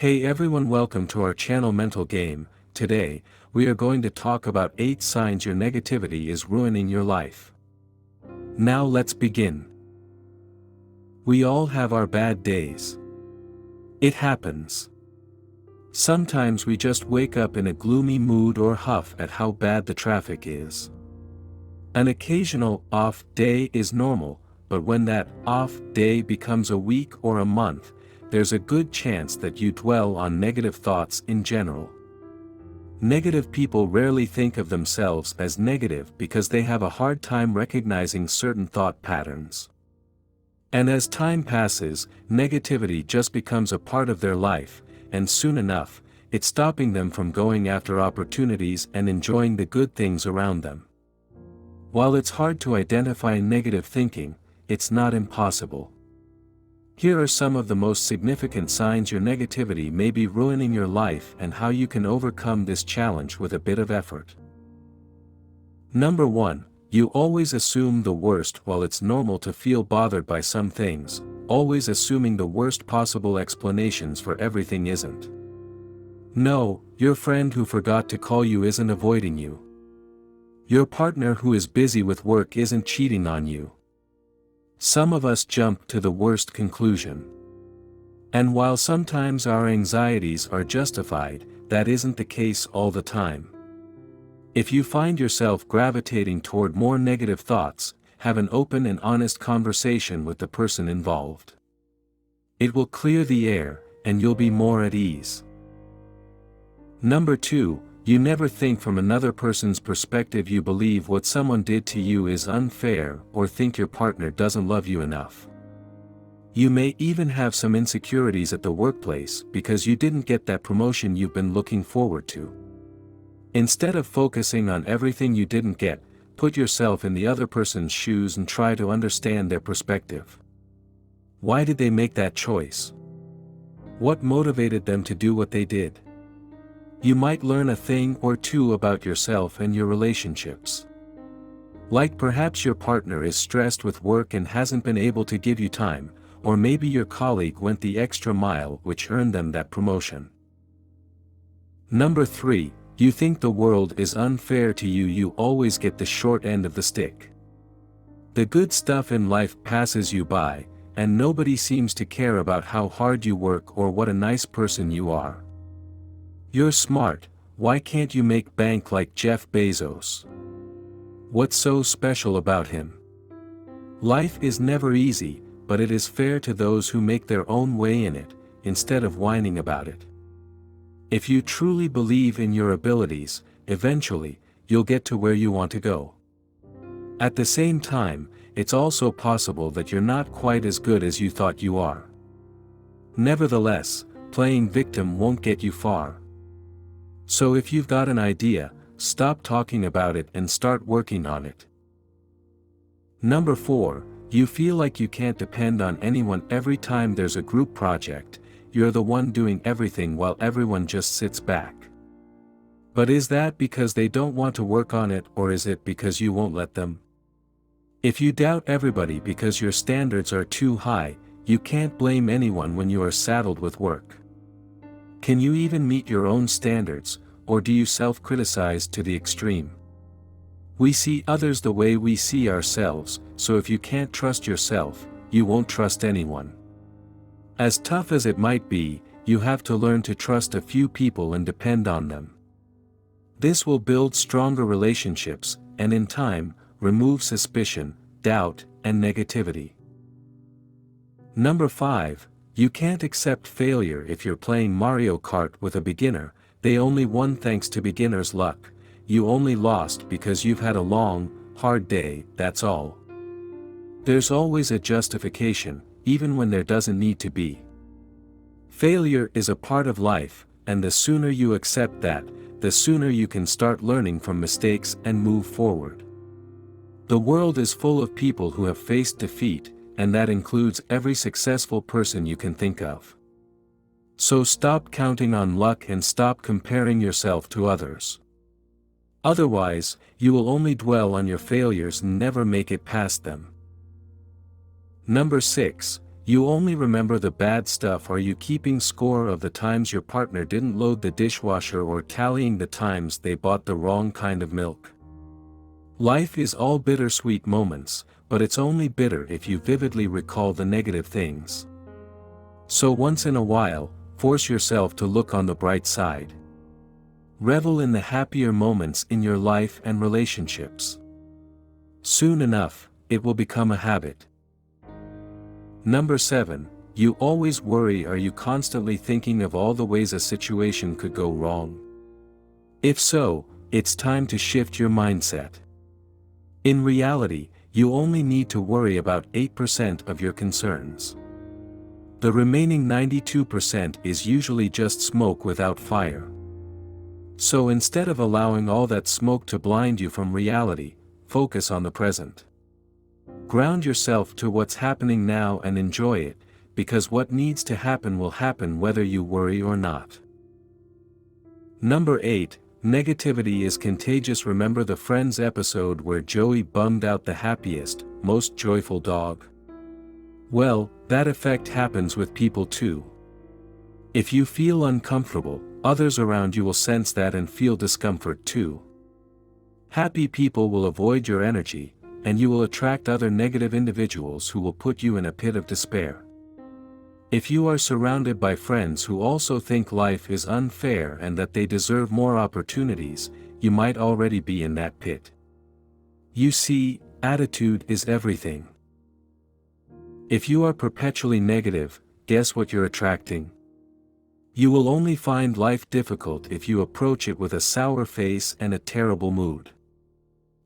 Hey everyone, welcome to our channel Mental Game. Today, we are going to talk about 8 signs your negativity is ruining your life. Now let's begin. We all have our bad days. It happens. Sometimes we just wake up in a gloomy mood or huff at how bad the traffic is. An occasional off day is normal, but when that off day becomes a week or a month, there's a good chance that you dwell on negative thoughts in general. Negative people rarely think of themselves as negative because they have a hard time recognizing certain thought patterns. And as time passes, negativity just becomes a part of their life, and soon enough, it's stopping them from going after opportunities and enjoying the good things around them. While it's hard to identify negative thinking, it's not impossible. Here are some of the most significant signs your negativity may be ruining your life and how you can overcome this challenge with a bit of effort. Number 1. You always assume the worst. While it's normal to feel bothered by some things, always assuming the worst possible explanations for everything isn't. No, your friend who forgot to call you isn't avoiding you. Your partner who is busy with work isn't cheating on you. Some of us jump to the worst conclusion. And while sometimes our anxieties are justified, that isn't the case all the time. If you find yourself gravitating toward more negative thoughts, have an open and honest conversation with the person involved. It will clear the air, and you'll be more at ease. Number 2. You never think from another person's perspective. You believe what someone did to you is unfair, or think your partner doesn't love you enough. You may even have some insecurities at the workplace because you didn't get that promotion you've been looking forward to. Instead of focusing on everything you didn't get, put yourself in the other person's shoes and try to understand their perspective. Why did they make that choice? What motivated them to do what they did? You might learn a thing or two about yourself and your relationships. Like perhaps your partner is stressed with work and hasn't been able to give you time, or maybe your colleague went the extra mile which earned them that promotion. Number 3. You think the world is unfair to you. You always get the short end of the stick. The good stuff in life passes you by, and nobody seems to care about how hard you work or what a nice person you are. You're smart, why can't you make bank like Jeff Bezos? What's so special about him? Life is never easy, but it is fair to those who make their own way in it, instead of whining about it. If you truly believe in your abilities, eventually, you'll get to where you want to go. At the same time, it's also possible that you're not quite as good as you thought you are. Nevertheless, playing victim won't get you far. So if you've got an idea, stop talking about it and start working on it. Number 4. You feel like you can't depend on anyone. Every time there's a group project, you're the one doing everything while everyone just sits back. But is that because they don't want to work on it, or is it because you won't let them? If you doubt everybody because your standards are too high, you can't blame anyone when you are saddled with work. Can you even meet your own standards, or do you self-criticize to the extreme? We see others the way we see ourselves, so if you can't trust yourself, you won't trust anyone. As tough as it might be, you have to learn to trust a few people and depend on them. This will build stronger relationships, and in time, remove suspicion, doubt, and negativity. Number 5. You can't accept failure. If you're playing Mario Kart with a beginner, they only won thanks to beginner's luck. You only lost because you've had a long, hard day, that's all. There's always a justification, even when there doesn't need to be. Failure is a part of life, and the sooner you accept that, the sooner you can start learning from mistakes and move forward. The world is full of people who have faced defeat, and that includes every successful person you can think of. So stop counting on luck and stop comparing yourself to others. Otherwise, you will only dwell on your failures and never make it past them. Number 6. You only remember the bad stuff. Are you keeping score of the times your partner didn't load the dishwasher or tallying the times they bought the wrong kind of milk? Life is all bittersweet moments, but it's only bitter if you vividly recall the negative things. So once in a while, force yourself to look on the bright side. Revel in the happier moments in your life and relationships. Soon enough, it will become a habit. Number 7, you always worry. Are you constantly thinking of all the ways a situation could go wrong? If so, it's time to shift your mindset. In reality, you only need to worry about 8% of your concerns. The remaining 92% is usually just smoke without fire. So instead of allowing all that smoke to blind you from reality, focus on the present. Ground yourself to what's happening now and enjoy it, because what needs to happen will happen whether you worry or not. Number 8, negativity is contagious. Remember the Friends episode where Joey bummed out the happiest, most joyful dog? Well, that effect happens with people too. If you feel uncomfortable, others around you will sense that and feel discomfort too. Happy people will avoid your energy, and you will attract other negative individuals who will put you in a pit of despair. If you are surrounded by friends who also think life is unfair and that they deserve more opportunities, you might already be in that pit. You see, attitude is everything. If you are perpetually negative, guess what you're attracting? You will only find life difficult if you approach it with a sour face and a terrible mood.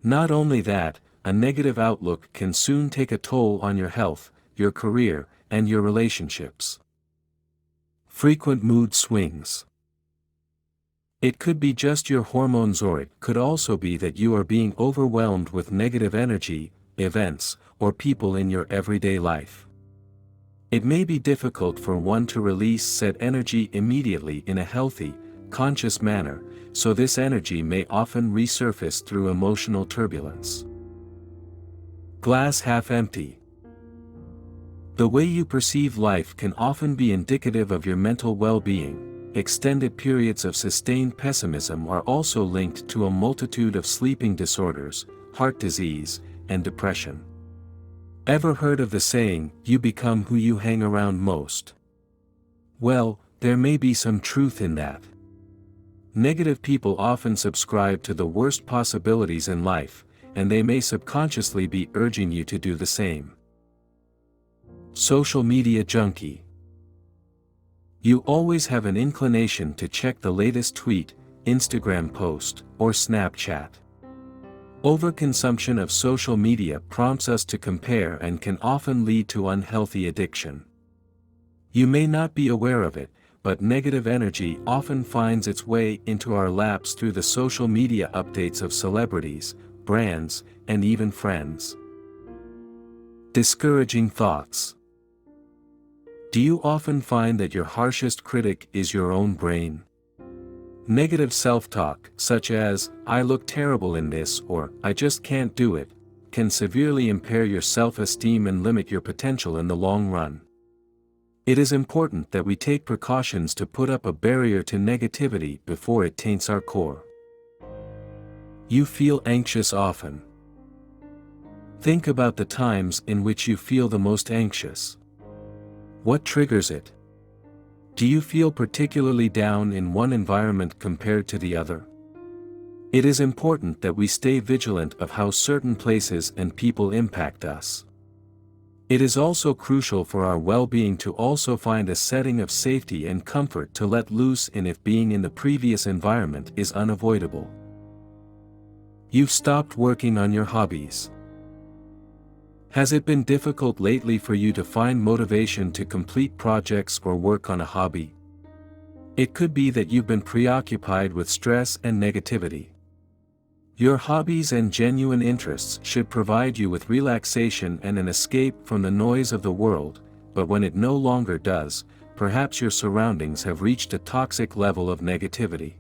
Not only that, a negative outlook can soon take a toll on your health, your career, and your relationships. Frequent mood swings. It could be just your hormones, or it could also be that you are being overwhelmed with negative energy, events, or people in your everyday life. It may be difficult for one to release said energy immediately in a healthy, conscious manner, so this energy may often resurface through emotional turbulence. Glass half empty. The way you perceive life can often be indicative of your mental well-being. Extended periods of sustained pessimism are also linked to a multitude of sleeping disorders, heart disease, and depression. Ever heard of the saying, "You become who you hang around most"? Well, there may be some truth in that. Negative people often subscribe to the worst possibilities in life, and they may subconsciously be urging you to do the same. Social media junkie. You always have an inclination to check the latest tweet, Instagram post, or Snapchat. Overconsumption of social media prompts us to compare and can often lead to unhealthy addiction. You may not be aware of it, but negative energy often finds its way into our laps through the social media updates of celebrities, brands, and even friends. Discouraging thoughts. Do you often find that your harshest critic is your own brain? Negative self-talk, such as, "I look terrible in this," or "I just can't do it," can severely impair your self-esteem and limit your potential in the long run. It is important that we take precautions to put up a barrier to negativity before it taints our core. You feel anxious often. Think about the times in which you feel the most anxious. What triggers it? Do you feel particularly down in one environment compared to the other? It is important that we stay vigilant of how certain places and people impact us. It is also crucial for our well-being to also find a setting of safety and comfort to let loose in if being in the previous environment is unavoidable. You've stopped working on your hobbies. Has it been difficult lately for you to find motivation to complete projects or work on a hobby? It could be that you've been preoccupied with stress and negativity. Your hobbies and genuine interests should provide you with relaxation and an escape from the noise of the world, but when it no longer does, perhaps your surroundings have reached a toxic level of negativity.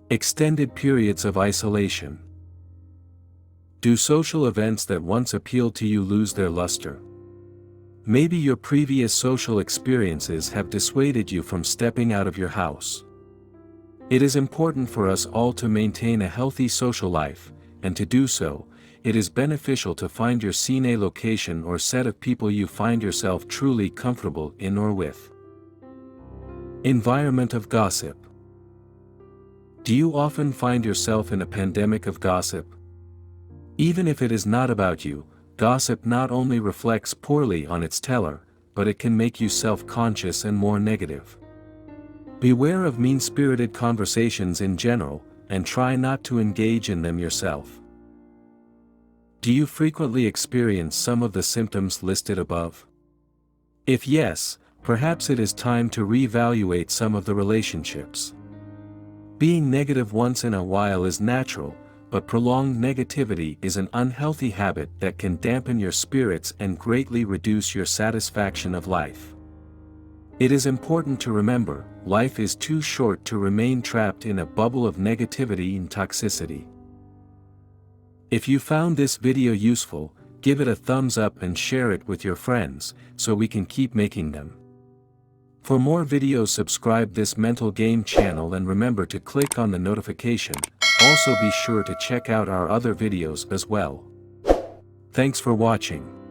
Extended periods of isolation. Do social events that once appealed to you lose their luster? Maybe your previous social experiences have dissuaded you from stepping out of your house. It is important for us all to maintain a healthy social life, and to do so, it is beneficial to find your scene location or set of people you find yourself truly comfortable in or with. Environment of gossip. Do you often find yourself in a pandemic of gossip? Even if it is not about you, gossip not only reflects poorly on its teller, but it can make you self-conscious and more negative. Beware of mean-spirited conversations in general, and try not to engage in them yourself. Do you frequently experience some of the symptoms listed above? If yes, perhaps it is time to reevaluate some of the relationships. Being negative once in a while is natural, but prolonged negativity is an unhealthy habit that can dampen your spirits and greatly reduce your satisfaction of life. It is important to remember, life is too short to remain trapped in a bubble of negativity and toxicity. If you found this video useful, give it a thumbs up and share it with your friends, so we can keep making them. For more videos, subscribe this mental game channel and remember to click on the notification. Also be sure to check out our other videos as well. Thanks for watching.